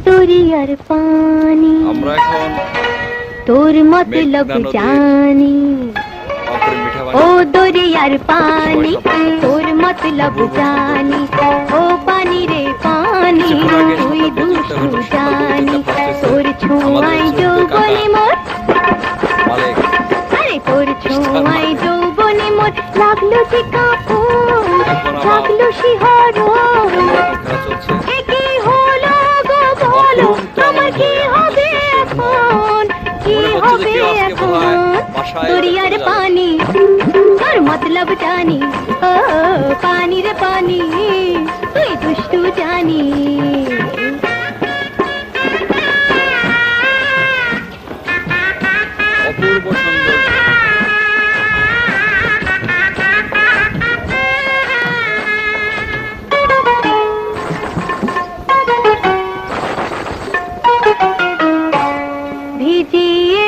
দরিয়ার পানি আমরা এখন তোর মতলব জানি ও দরিয়ার পানি তোর মতলব জানি ও পানি রে পানি তুই দুষ্টু জানি তোর ছোঁয়ায় যৌবনে মোর আরে তোর ছোঁয়ায় যৌবনে মোর লাগলো যে কাপড় লাগলো শিহরণ কি হলো গো বলো আমার কি হবে এখন কি হবে এখন দরিয়ার পানি তোর মতলব জানি ও পানি রে পানি তুই দুষ্টু জানি অপূর্ব সুন্দর ভিজিয়ে